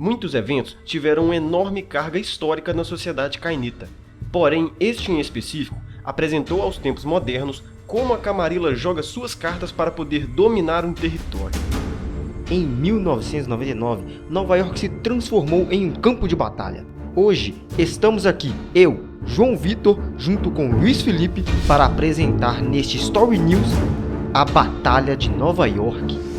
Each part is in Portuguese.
Muitos eventos tiveram uma enorme carga histórica na sociedade cainita. Porém, este em específico apresentou aos tempos modernos como a Camarilla joga suas cartas para poder dominar um território. Em 1999, Nova York se transformou em um campo de batalha. Hoje, estamos aqui, eu, João Vitor, junto com Luiz Felipe, para apresentar neste Story News a Batalha de Nova York.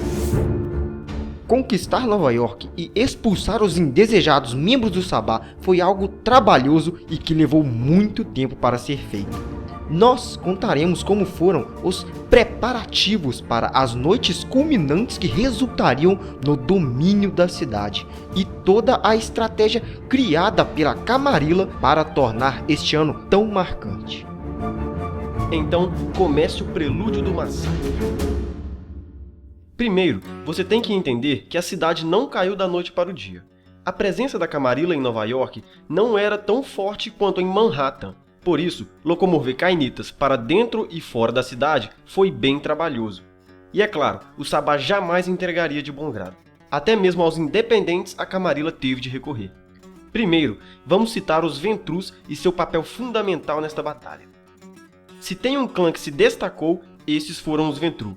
Conquistar Nova York e expulsar os indesejados membros do Sabá foi algo trabalhoso e que levou muito tempo para ser feito. Nós contaremos como foram os preparativos para as noites culminantes que resultariam no domínio da cidade e toda a estratégia criada pela Camarilla para tornar este ano tão marcante. Então, comece o prelúdio do massacre. Primeiro, você tem que entender que a cidade não caiu da noite para o dia. A presença da Camarilla em Nova York não era tão forte quanto em Manhattan. Por isso, locomover cainitas para dentro e fora da cidade foi bem trabalhoso. E é claro, o Sabá jamais entregaria de bom grado. Até mesmo aos independentes a Camarilla teve de recorrer. Primeiro, vamos citar os Ventrus e seu papel fundamental nesta batalha. Se tem um clã que se destacou, estes foram os Ventru.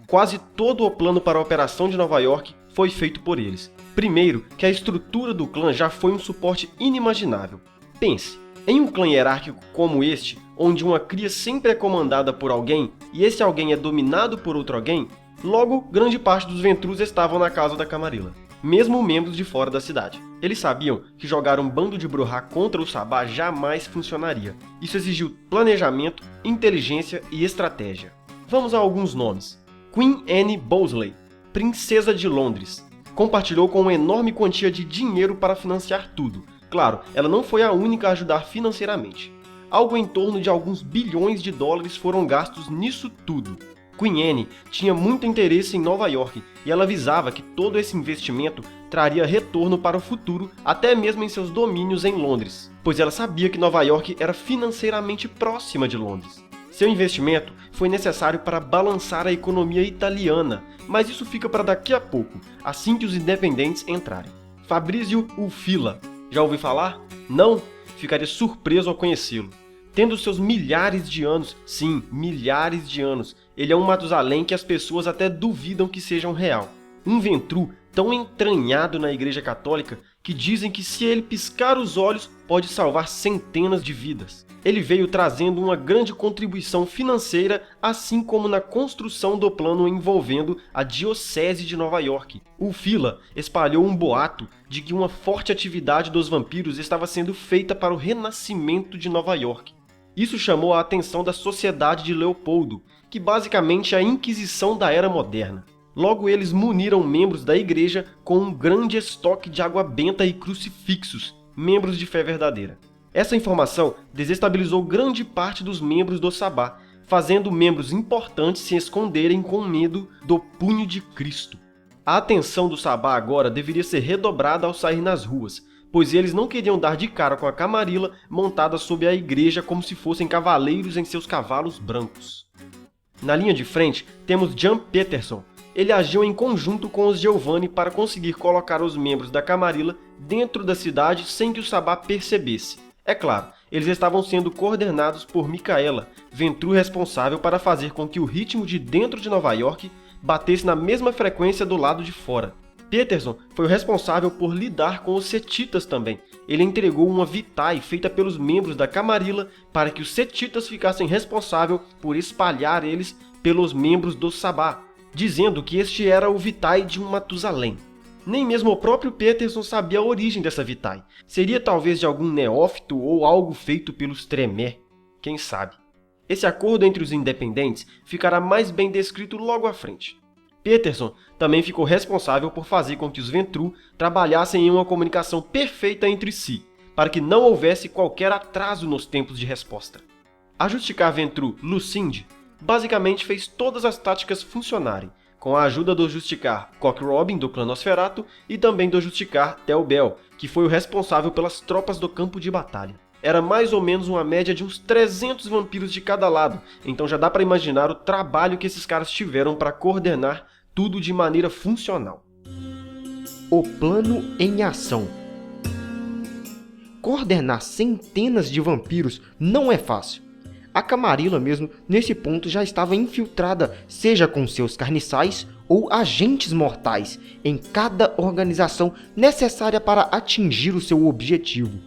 Quase todo o plano para a operação de Nova York foi feito por eles. Primeiro, que a estrutura do clã já foi um suporte inimaginável. Pense, em um clã hierárquico como este, onde uma cria sempre é comandada por alguém e esse alguém é dominado por outro alguém, logo grande parte dos Ventrus estavam na casa da Camarilla, mesmo membros de fora da cidade. Eles sabiam que jogar um bando de Brujah contra o Sabá jamais funcionaria. Isso exigiu planejamento, inteligência e estratégia. Vamos a alguns nomes. Queen Anne Bolesley, Princesa de Londres, compartilhou com uma enorme quantia de dinheiro para financiar tudo. Claro, ela não foi a única a ajudar financeiramente. Algo em torno de alguns bilhões de dólares foram gastos nisso tudo. Queen Anne tinha muito interesse em Nova York e ela avisava que todo esse investimento traria retorno para o futuro, até mesmo em seus domínios em Londres, pois ela sabia que Nova York era financeiramente próxima de Londres. Seu investimento foi necessário para balançar a economia italiana, mas isso fica para daqui a pouco, assim que os independentes entrarem. Fabrizio Ulfila. Já ouviu falar? Não? Ficaria surpreso ao conhecê-lo. Tendo seus milhares de anos, sim, milhares de anos, ele é um Matusalém que as pessoas até duvidam que seja um real. Um Ventru tão entranhado na Igreja Católica que dizem que se ele piscar os olhos pode salvar centenas de vidas. Ele veio trazendo uma grande contribuição financeira, assim como na construção do plano envolvendo a Diocese de Nova York. Ulfila espalhou um boato de que uma forte atividade dos vampiros estava sendo feita para o renascimento de Nova York. Isso chamou a atenção da Sociedade de Leopoldo, que basicamente é a Inquisição da Era Moderna. Logo eles muniram membros da igreja com um grande estoque de água benta e crucifixos, membros de fé verdadeira. Essa informação desestabilizou grande parte dos membros do Sabá, fazendo membros importantes se esconderem com medo do punho de Cristo. A atenção do Sabá agora deveria ser redobrada ao sair nas ruas, pois eles não queriam dar de cara com a Camarilla montada sob a igreja como se fossem cavaleiros em seus cavalos brancos. Na linha de frente, temos Jan Peterson. Ele agiu em conjunto com os Giovanni para conseguir colocar os membros da Camarilla dentro da cidade sem que o Sabá percebesse. É claro, eles estavam sendo coordenados por Micaela, Ventru responsável para fazer com que o ritmo de dentro de Nova York batesse na mesma frequência do lado de fora. Peterson foi o responsável por lidar com os Setitas também. Ele entregou uma vitae feita pelos membros da Camarilla para que os Setitas ficassem responsáveis por espalhar eles pelos membros do Sabá, dizendo que este era o vitae de um Matusalém. Nem mesmo o próprio Peterson sabia a origem dessa vitae. Seria talvez de algum neófito ou algo feito pelos Tremé, quem sabe. Esse acordo entre os independentes ficará mais bem descrito logo à frente. Peterson também ficou responsável por fazer com que os Ventru trabalhassem em uma comunicação perfeita entre si, para que não houvesse qualquer atraso nos tempos de resposta. A Justicar Ventru Lucinda basicamente fez todas as táticas funcionarem, com a ajuda do Justicar Cock Robin do clã Nosferatu e também do Justicar Tel Bel, que foi o responsável pelas tropas do campo de batalha. Era mais ou menos uma média de uns 300 vampiros de cada lado, então já dá para imaginar o trabalho que esses caras tiveram para coordenar tudo de maneira funcional. O plano em ação. Coordenar centenas de vampiros não é fácil. A Camarilla mesmo, nesse ponto, já estava infiltrada, seja com seus carniçais ou agentes mortais, em cada organização necessária para atingir o seu objetivo.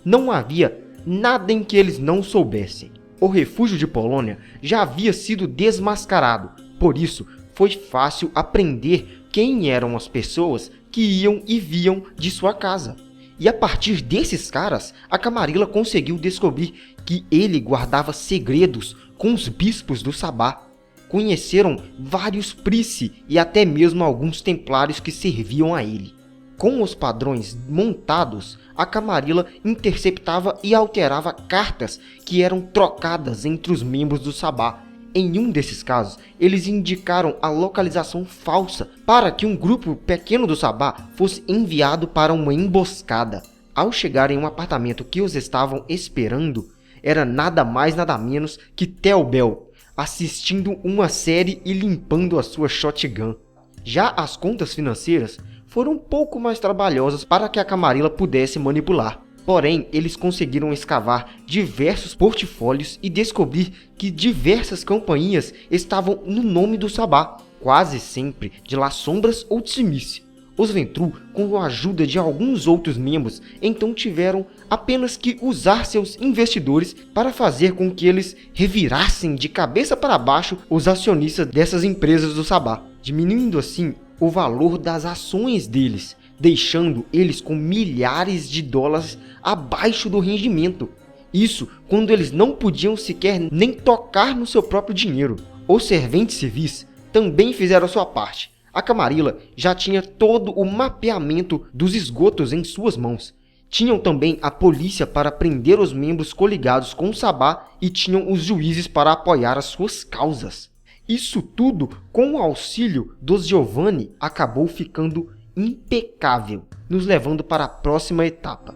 Não havia nada em que eles não soubessem. O refúgio de Polônia já havia sido desmascarado, por isso foi fácil aprender quem eram as pessoas que iam e vinham de sua casa. E a partir desses caras, a Camarilla conseguiu descobrir que ele guardava segredos com os bispos do Sabá. Conheceram vários Price e até mesmo alguns templários que serviam a ele. Com os padrões montados, a Camarilla interceptava e alterava cartas que eram trocadas entre os membros do Sabá. Em um desses casos, eles indicaram a localização falsa para que um grupo pequeno do Sabá fosse enviado para uma emboscada. Ao chegar em um apartamento que os estavam esperando, era nada mais nada menos que Telbel, assistindo uma série e limpando a sua shotgun. Já as contas financeiras foram um pouco mais trabalhosas para que a Camarilla pudesse manipular. Porém, eles conseguiram escavar diversos portfólios e descobrir que diversas companhias estavam no nome do Sabá, quase sempre de Las Sombras ou Tsimice. Os Ventrue, com a ajuda de alguns outros membros, então tiveram apenas que usar seus investidores para fazer com que eles revirassem de cabeça para baixo os acionistas dessas empresas do Sabá, diminuindo assim o valor das ações deles, deixando eles com milhares de dólares abaixo do rendimento. Isso quando eles não podiam sequer nem tocar no seu próprio dinheiro. Os serventes civis também fizeram a sua parte. A Camarilla já tinha todo o mapeamento dos esgotos em suas mãos. Tinham também a polícia para prender os membros coligados com o Sabá e tinham os juízes para apoiar as suas causas. Isso tudo, com o auxílio dos Giovanni, acabou ficando impecável, nos levando para a próxima etapa.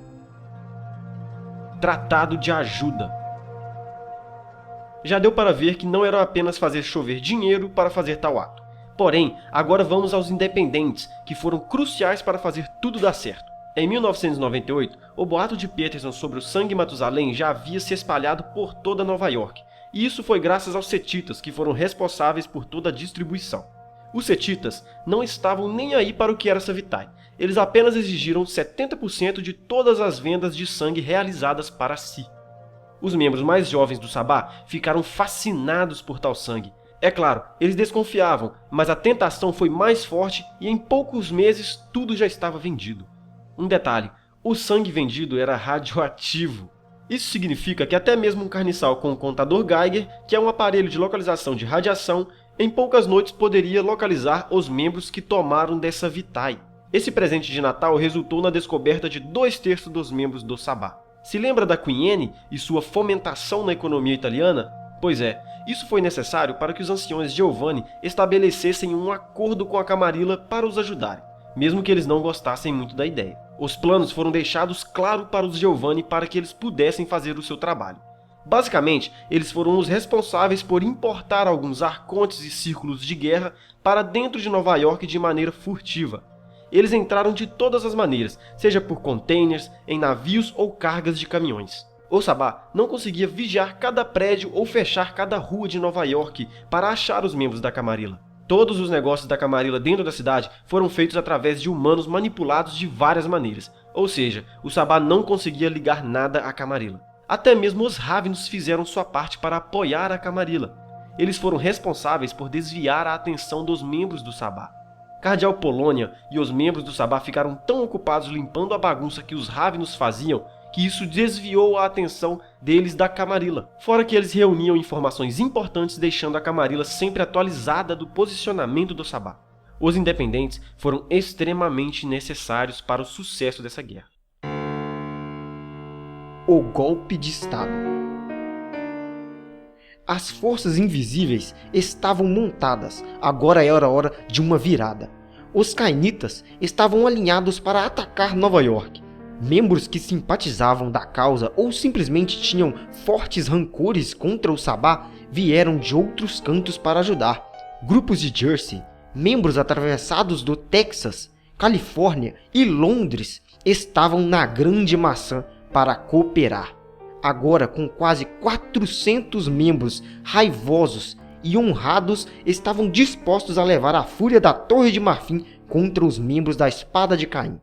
Tratado de ajuda. Já deu para ver que não era apenas fazer chover dinheiro para fazer tal ato. Porém, agora vamos aos independentes, que foram cruciais para fazer tudo dar certo. Em 1998, o boato de Peterson sobre o sangue Matusalém já havia se espalhado por toda Nova York, e isso foi graças aos Setitas, que foram responsáveis por toda a distribuição. Os Setitas não estavam nem aí para o que era Savitae. Eles apenas exigiram 70% de todas as vendas de sangue realizadas para si. Os membros mais jovens do Sabá ficaram fascinados por tal sangue. É claro, eles desconfiavam, mas a tentação foi mais forte e em poucos meses tudo já estava vendido. Um detalhe, o sangue vendido era radioativo. Isso significa que até mesmo um carniçal com um contador Geiger, que é um aparelho de localização de radiação, em poucas noites poderia localizar os membros que tomaram dessa Vitae. Esse presente de Natal resultou na descoberta de 2/3 dos membros do Sabá. Se lembra da Queen Anne e sua fomentação na economia italiana? Pois é, isso foi necessário para que os anciões Giovanni estabelecessem um acordo com a Camarilla para os ajudarem, mesmo que eles não gostassem muito da ideia. Os planos foram deixados claros para os Giovanni para que eles pudessem fazer o seu trabalho. Basicamente, eles foram os responsáveis por importar alguns arcontes e círculos de guerra para dentro de Nova York de maneira furtiva. Eles entraram de todas as maneiras, seja por containers, em navios ou cargas de caminhões. O Sabá não conseguia vigiar cada prédio ou fechar cada rua de Nova York para achar os membros da Camarilla. Todos os negócios da Camarilla dentro da cidade foram feitos através de humanos manipulados de várias maneiras, ou seja, o Sabá não conseguia ligar nada à Camarilla. Até mesmo os Ravenos fizeram sua parte para apoiar a Camarilla. Eles foram responsáveis por desviar a atenção dos membros do Sabá. Cardeal Polônia e os membros do Sabá ficaram tão ocupados limpando a bagunça que os Ravenos faziam que isso desviou a atenção deles da Camarilla. Fora que eles reuniam informações importantes deixando a Camarilla sempre atualizada do posicionamento do Sabá. Os independentes foram extremamente necessários para o sucesso dessa guerra. O golpe de Estado. As forças invisíveis estavam montadas, agora era hora de uma virada. Os cainitas estavam alinhados para atacar Nova York. Membros que simpatizavam da causa ou simplesmente tinham fortes rancores contra o Sabá vieram de outros cantos para ajudar. Grupos de Jersey, membros atravessados do Texas, Califórnia e Londres estavam na Grande Maçã para cooperar. Agora, com quase 400 membros raivosos e honrados, estavam dispostos a levar a fúria da Torre de Marfim contra os membros da Espada de Caim.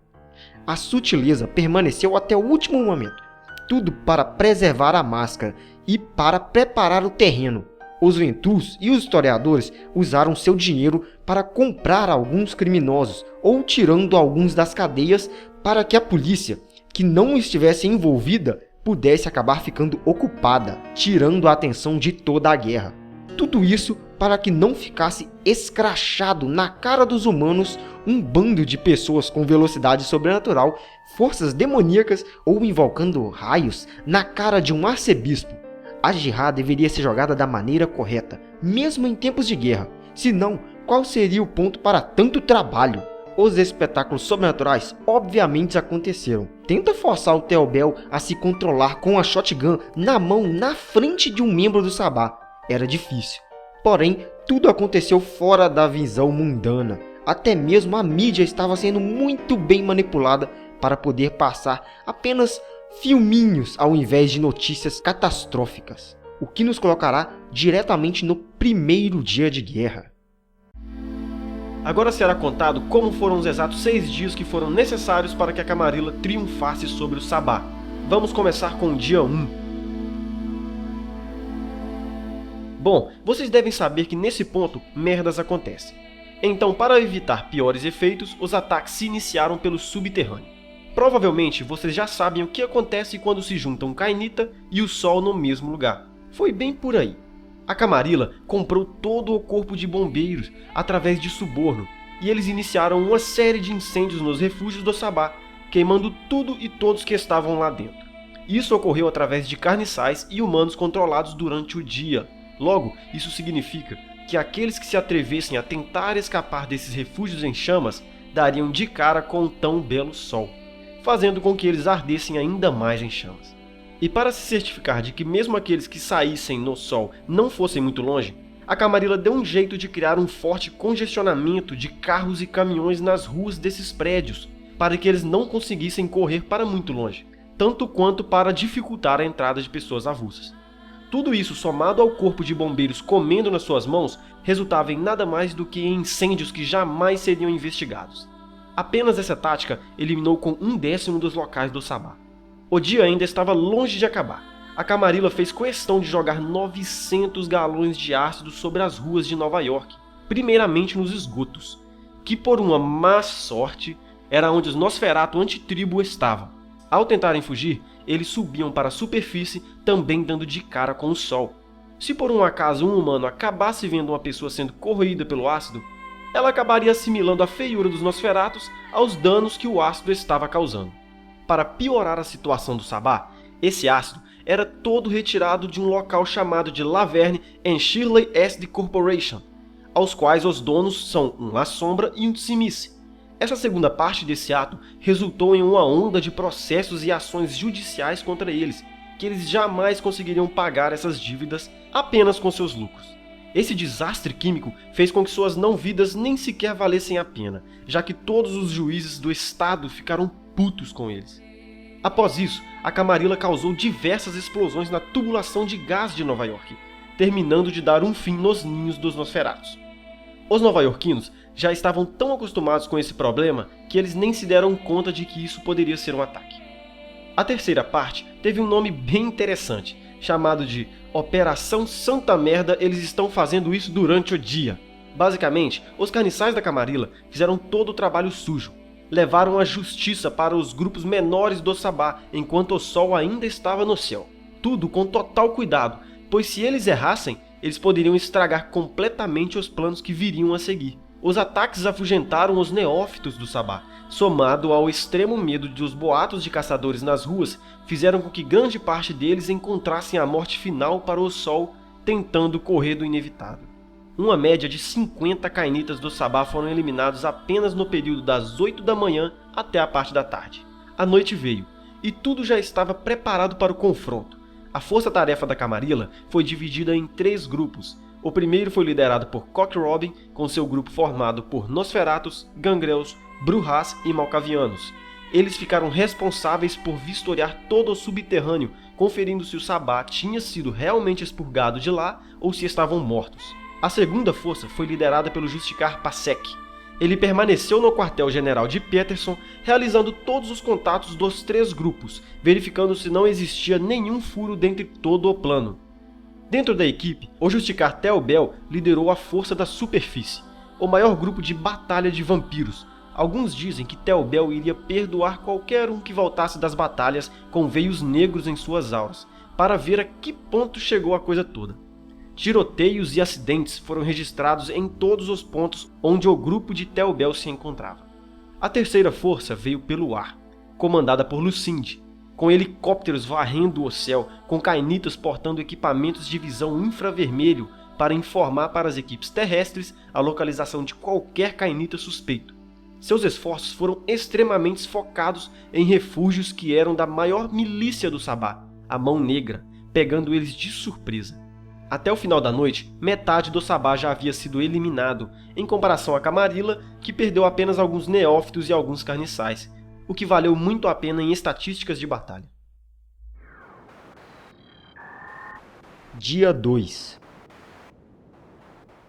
A sutileza permaneceu até o último momento, tudo para preservar a máscara e para preparar o terreno. Os Ventrus e os historiadores usaram seu dinheiro para comprar alguns criminosos ou tirando alguns das cadeias para que a polícia, que não estivesse envolvida, pudesse acabar ficando ocupada, tirando a atenção de toda a guerra. Tudo isso para que não ficasse escrachado na cara dos humanos um bando de pessoas com velocidade sobrenatural, forças demoníacas ou invocando raios na cara de um arcebispo. A jihad deveria ser jogada da maneira correta, mesmo em tempos de guerra. Senão, qual seria o ponto para tanto trabalho? Os espetáculos sobrenaturais obviamente aconteceram. Tenta forçar o Theobald a se controlar com a shotgun na mão na frente de um membro do Sabá. Era difícil. Porém, tudo aconteceu fora da visão mundana. Até mesmo a mídia estava sendo muito bem manipulada para poder passar apenas filminhos ao invés de notícias catastróficas, o que nos colocará diretamente no primeiro dia de guerra. Agora será contado como foram os exatos 6 dias que foram necessários para que a Camarilla triunfasse sobre o Sabá. Vamos começar com o dia 1. Bom, vocês devem saber que nesse ponto merdas acontecem. Então, para evitar piores efeitos, os ataques se iniciaram pelo subterrâneo. Provavelmente vocês já sabem o que acontece quando se juntam Cainita e o Sol no mesmo lugar. Foi bem por aí. A Camarilla comprou todo o corpo de bombeiros através de suborno, e eles iniciaram uma série de incêndios nos refúgios do Sabá, queimando tudo e todos que estavam lá dentro. Isso ocorreu através de carniçais e humanos controlados durante o dia. Logo, isso significa que aqueles que se atrevessem a tentar escapar desses refúgios em chamas dariam de cara com o tão belo sol, fazendo com que eles ardessem ainda mais em chamas. E para se certificar de que mesmo aqueles que saíssem no sol não fossem muito longe, a Camarilla deu um jeito de criar um forte congestionamento de carros e caminhões nas ruas desses prédios, para que eles não conseguissem correr para muito longe, tanto quanto para dificultar a entrada de pessoas avulsas. Tudo isso, somado ao corpo de bombeiros comendo nas suas mãos, resultava em nada mais do que incêndios que jamais seriam investigados. Apenas essa tática eliminou com 1/10 dos locais do Sabá. O dia ainda estava longe de acabar. A Camarilla fez questão de jogar 900 galões de ácido sobre as ruas de Nova York, primeiramente nos esgotos, que por uma má sorte era onde os Nosferatu antitribo estavam. Ao tentarem fugir, eles subiam para a superfície, também dando de cara com o sol. Se por um acaso um humano acabasse vendo uma pessoa sendo corroída pelo ácido, ela acabaria assimilando a feiura dos Nosferatus aos danos que o ácido estava causando. Para piorar a situação do Sabá, esse ácido era todo retirado de um local chamado de Laverne and Shirley Acid Corporation, aos quais os donos são um La Sombra e um Tsimice. Essa segunda parte desse ato resultou em uma onda de processos e ações judiciais contra eles, que eles jamais conseguiriam pagar essas dívidas apenas com seus lucros. Esse desastre químico fez com que suas não-vidas nem sequer valessem a pena, já que todos os juízes do estado ficaram putos com eles. Após isso, a Camarilla causou diversas explosões na tubulação de gás de Nova York, terminando de dar um fim nos ninhos dos Nosferatus. Os nova-iorquinos já estavam tão acostumados com esse problema que eles nem se deram conta de que isso poderia ser um ataque. A terceira parte teve um nome bem interessante, chamado de Operação Santa Merda, eles estão fazendo isso durante o dia. Basicamente, os carniçais da Camarilla fizeram todo o trabalho sujo. Levaram a justiça para os grupos menores do Sabá, enquanto o sol ainda estava no céu. Tudo com total cuidado, pois se eles errassem, eles poderiam estragar completamente os planos que viriam a seguir. Os ataques afugentaram os neófitos do Sabá, somado ao extremo medo dos boatos de caçadores nas ruas, fizeram com que grande parte deles encontrassem a morte final para o sol, tentando correr do inevitável. Uma média de 50 cainitas do Sabá foram eliminados apenas no período das 8 da manhã até a parte da tarde. A noite veio, e tudo já estava preparado para o confronto. A força-tarefa da Camarilla foi dividida em 3 grupos. O primeiro foi liderado por Cock Robin, com seu grupo formado por Nosferatus, Gangreus, Brujás e Malkavianos. Eles ficaram responsáveis por vistoriar todo o subterrâneo, conferindo se o Sabá tinha sido realmente expurgado de lá ou se estavam mortos. A segunda força foi liderada pelo Justicar Passek. Ele permaneceu no quartel-general de Peterson, realizando todos os contatos dos 3 grupos, verificando se não existia nenhum furo dentre todo o plano. Dentro da equipe, o Justicar Telbel liderou a Força da Superfície, o maior grupo de batalha de vampiros. Alguns dizem que Telbel iria perdoar qualquer um que voltasse das batalhas com veios negros em suas auras, para ver a que ponto chegou a coisa toda. Tiroteios e acidentes foram registrados em todos os pontos onde o grupo de Telbel se encontrava. A terceira força veio pelo ar, comandada por Lucinde, com helicópteros varrendo o céu, com cainitas portando equipamentos de visão infravermelho para informar para as equipes terrestres a localização de qualquer cainita suspeito. Seus esforços foram extremamente focados em refúgios que eram da maior milícia do Sabá, a Mão Negra, pegando eles de surpresa. Até o final da noite, metade do Sabá já havia sido eliminado, em comparação a Camarilla, que perdeu apenas alguns neófitos e alguns carniçais, o que valeu muito a pena em estatísticas de batalha. Dia 2.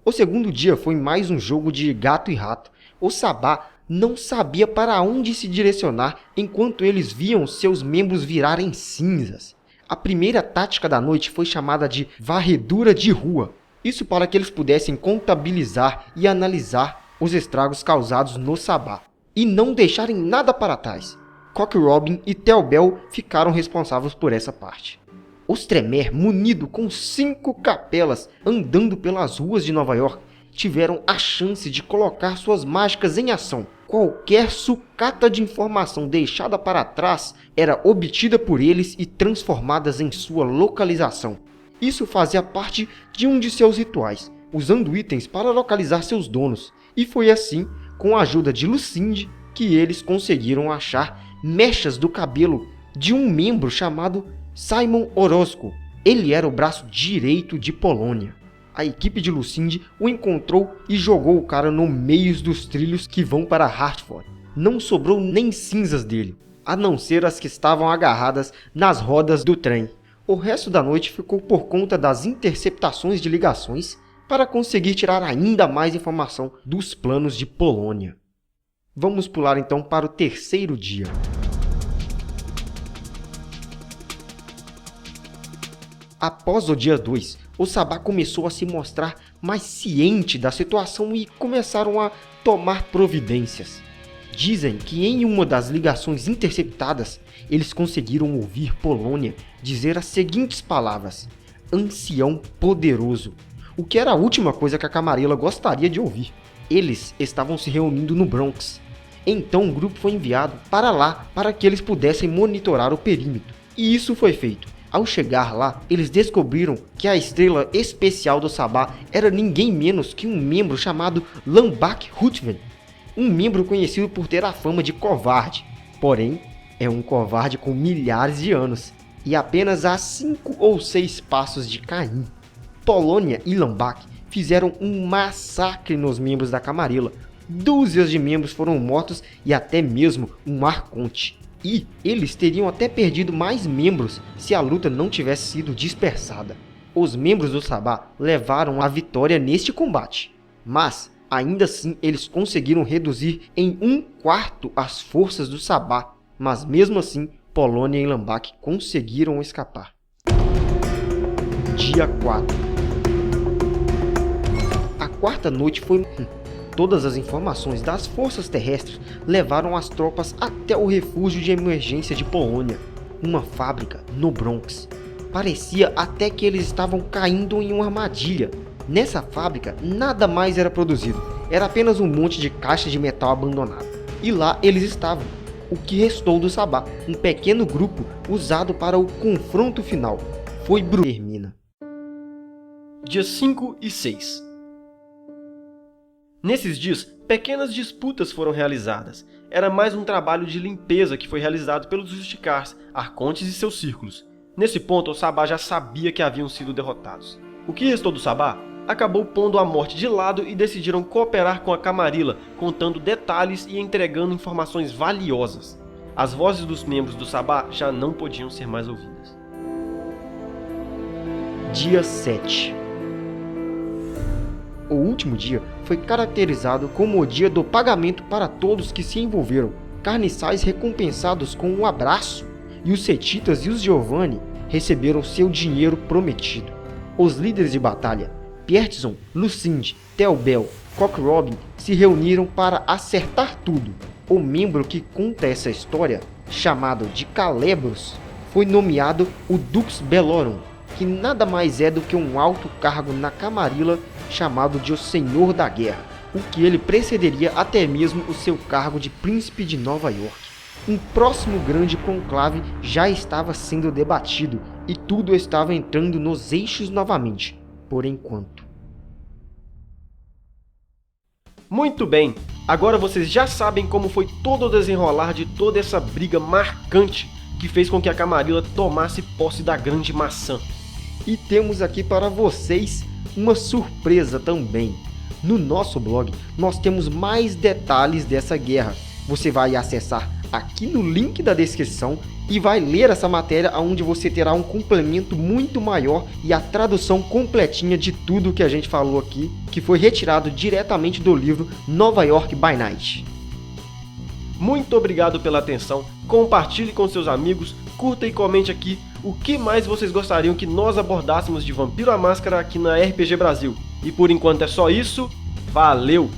O segundo dia foi mais um jogo de gato e rato. O Sabá não sabia para onde se direcionar enquanto eles viam seus membros virarem cinzas. A primeira tática da noite foi chamada de varredura de rua. Isso para que eles pudessem contabilizar e analisar os estragos causados no Sabá e não deixarem nada para trás. Cock Robin e Telbel ficaram responsáveis por essa parte. Os Tremere, munido com 5 capelas andando pelas ruas de Nova York, tiveram a chance de colocar suas mágicas em ação. Qualquer sucata de informação deixada para trás era obtida por eles e transformadas em sua localização. Isso fazia parte de um de seus rituais, usando itens para localizar seus donos. E foi assim, com a ajuda de Lucinde, que eles conseguiram achar mechas do cabelo de um membro chamado Simon Orozco. Ele era o braço direito de Polônia. A equipe de Lucinde o encontrou e jogou o cara no meio dos trilhos que vão para Hartford. Não sobrou nem cinzas dele, a não ser as que estavam agarradas nas rodas do trem. O resto da noite ficou por conta das interceptações de ligações para conseguir tirar ainda mais informação dos planos de Polônia. Vamos pular então para o terceiro dia. Após o dia 2, o Sabá começou a se mostrar mais ciente da situação e começaram a tomar providências. Dizem que em uma das ligações interceptadas, eles conseguiram ouvir Polônia dizer as seguintes palavras: ancião poderoso, o que era a última coisa que a Camarilla gostaria de ouvir. Eles estavam se reunindo no Bronx. Então um grupo foi enviado para lá para que eles pudessem monitorar o perímetro. E isso foi feito. Ao chegar lá, eles descobriram que a estrela especial do Sabá era ninguém menos que um membro chamado Lambak Ruthven, um membro conhecido por ter a fama de covarde, porém é um covarde com milhares de anos e apenas a 5 ou 6 passos de Caim. Polônia e Lambak fizeram um massacre nos membros da Camarilla, dúzias de membros foram mortos e até mesmo um arconte. E eles teriam até perdido mais membros se a luta não tivesse sido dispersada. Os membros do Sabá levaram a vitória neste combate, mas ainda assim eles conseguiram reduzir em 1/4 as forças do Sabá, mas mesmo assim Polônia e Lambak conseguiram escapar. Dia 4. A quarta noite foi... Todas as informações das forças terrestres levaram as tropas até o refúgio de emergência de Polônia, uma fábrica no Bronx. Parecia até que eles estavam caindo em uma armadilha. Nessa fábrica nada mais era produzido, era apenas um monte de caixas de metal abandonado. E lá eles estavam, o que restou do Sabá, um pequeno grupo usado para o confronto final. Foi termina. Dias 5 e 6. Nesses dias, pequenas disputas foram realizadas. Era mais um trabalho de limpeza que foi realizado pelos Justicars, arcontes e seus círculos. Nesse ponto, o Sabá já sabia que haviam sido derrotados. O que restou do Sabá? acabou pondo a morte de lado e decidiram cooperar com a Camarilla, contando detalhes e entregando informações valiosas. As vozes dos membros do Sabá já não podiam ser mais ouvidas. Dia 7. O último dia foi caracterizado como o dia do pagamento para todos que se envolveram. Carniçais recompensados com um abraço, e os Setitas e os Giovanni receberam seu dinheiro prometido. Os líderes de batalha, Pearson, Lucinde, Telbel, Cock-Robin, se reuniram para acertar tudo. O membro que conta essa história, chamado de Calebros, foi nomeado o Dux Bellorum, que nada mais é do que um alto cargo na Camarilla chamado de o Senhor da Guerra, o que ele precederia até mesmo o seu cargo de Príncipe de Nova York. Um próximo grande conclave já estava sendo debatido e tudo estava entrando nos eixos novamente, por enquanto. Muito bem, agora vocês já sabem como foi todo o desenrolar de toda essa briga marcante que fez com que a Camarilla tomasse posse da Grande Maçã. E temos aqui para vocês uma surpresa também. No nosso blog nós temos mais detalhes dessa guerra. Você vai acessar aqui no link da descrição e vai ler essa matéria onde você terá um complemento muito maior e a tradução completinha de tudo que a gente falou aqui, que foi retirado diretamente do livro Nova York by Night. Muito obrigado pela atenção, compartilhe com seus amigos, curta e comente aqui o que mais vocês gostariam que nós abordássemos de Vampiro à Máscara aqui na RPG Brasil. E por enquanto é só isso, valeu!